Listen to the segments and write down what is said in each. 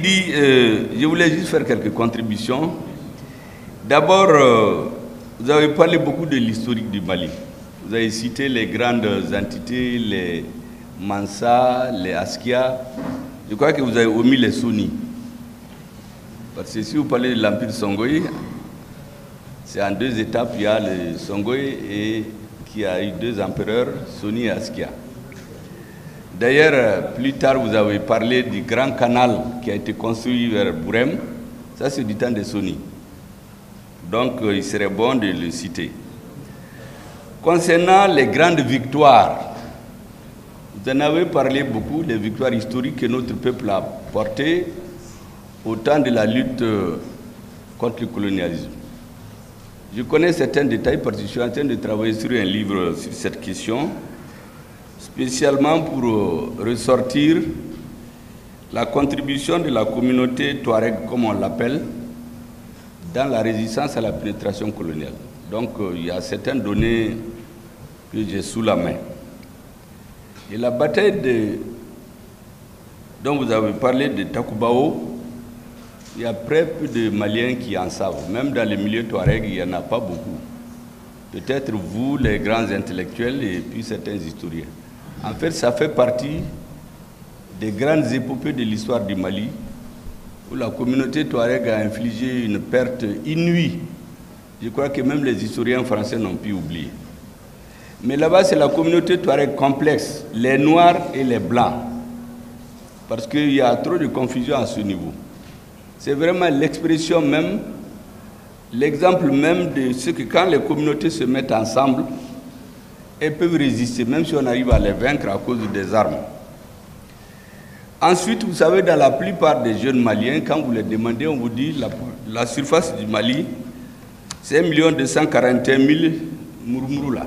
Je voulais juste faire quelques contributions. D'abord, vous avez parlé beaucoup de l'historique du Mali. Vous avez cité les grandes entités, les Mansa, les Askia. Je crois que vous avez omis les Sunnis. Parce que si vous parlez de l'Empire Songhai, c'est en deux étapes. Il y a le Songhai et qui a eu deux empereurs, Soni et Askia. D'ailleurs, plus tard, vous avez parlé du grand canal qui a été construit vers Bourem. Ça, c'est du temps de Soni. Donc, il serait bon de le citer. Concernant les grandes victoires, vous en avez parlé beaucoup, les victoires historiques que notre peuple a portées au temps de la lutte contre le colonialisme. Je connais certains détails parce que je suis en train de travailler sur un livre sur cette question, spécialement pour ressortir la contribution de la communauté Touareg, comme on l'appelle, dans la résistance à la pénétration coloniale. Donc, il y a certaines données que j'ai sous la main. Et la bataille dont vous avez parlé de Takubao, il y a très peu de Maliens qui en savent. Même dans les milieux Touareg, il n'y en a pas beaucoup. Peut-être vous, les grands intellectuels, et puis certains historiens. En fait, ça fait partie des grandes épopées de l'histoire du Mali, où la communauté Touareg a infligé une perte inouïe. Je crois que même les historiens français n'ont pu oublier. Mais là-bas, c'est la communauté Touareg complexe, les Noirs et les Blancs. Parce qu'il y a trop de confusion à ce niveau. C'est vraiment l'expression même, l'exemple même de ce que quand les communautés se mettent ensemble, elles peuvent résister, même si on arrive à les vaincre à cause des armes. Ensuite, vous savez, dans la plupart des jeunes Maliens, quand vous les demandez, on vous dit la surface du Mali, c'est 1 241 000 murmurula,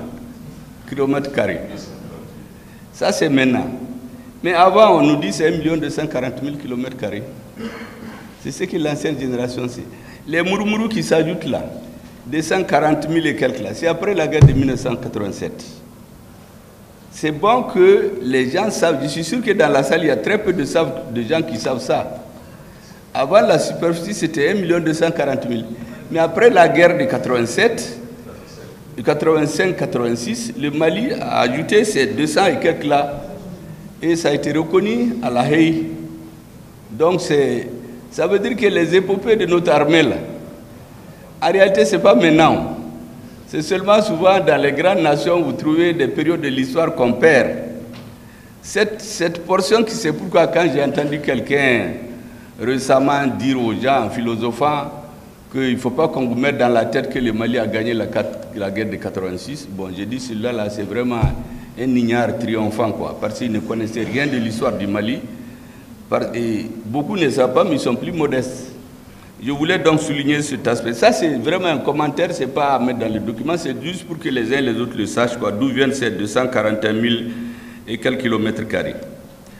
kilomètres carrés. Ça, c'est maintenant. Mais avant, on nous dit c'est 1 240 000 kilomètres carrés. C'est ce que l'ancienne génération sait. Les murmurus qui s'ajoutent là, 240 000 et quelques là, c'est après la guerre de 1987. C'est bon que les gens savent. Je suis sûr que dans la salle, il y a très peu de gens qui savent ça. Avant, la superficie, c'était 1 240 000. Mais après la guerre de 87, de 85-86, le Mali a ajouté ces 200 et quelques là. Et ça a été reconnu à La Haye. Donc, ça veut dire que les épopées de notre armée, là, en réalité, ce n'est pas maintenant. C'est seulement souvent dans les grandes nations où vous trouvez des périodes de l'histoire qu'on perd. Cette portion, c'est pourquoi quand j'ai entendu quelqu'un récemment dire aux gens, en philosophant, qu'il ne faut pas qu'on vous mette dans la tête que le Mali a gagné la guerre de 86, bon, j'ai dit celui-là, c'est vraiment un ignare triomphant, quoi, parce qu'il ne connaissait rien de l'histoire du Mali. Et beaucoup ne savent pas, mais ils sont plus modestes. Je voulais donc souligner cet aspect. Ça, c'est vraiment un commentaire, ce n'est pas à mettre dans le document, c'est juste pour que les uns et les autres le sachent, d'où viennent ces 241 000 et quelques kilomètres carrés.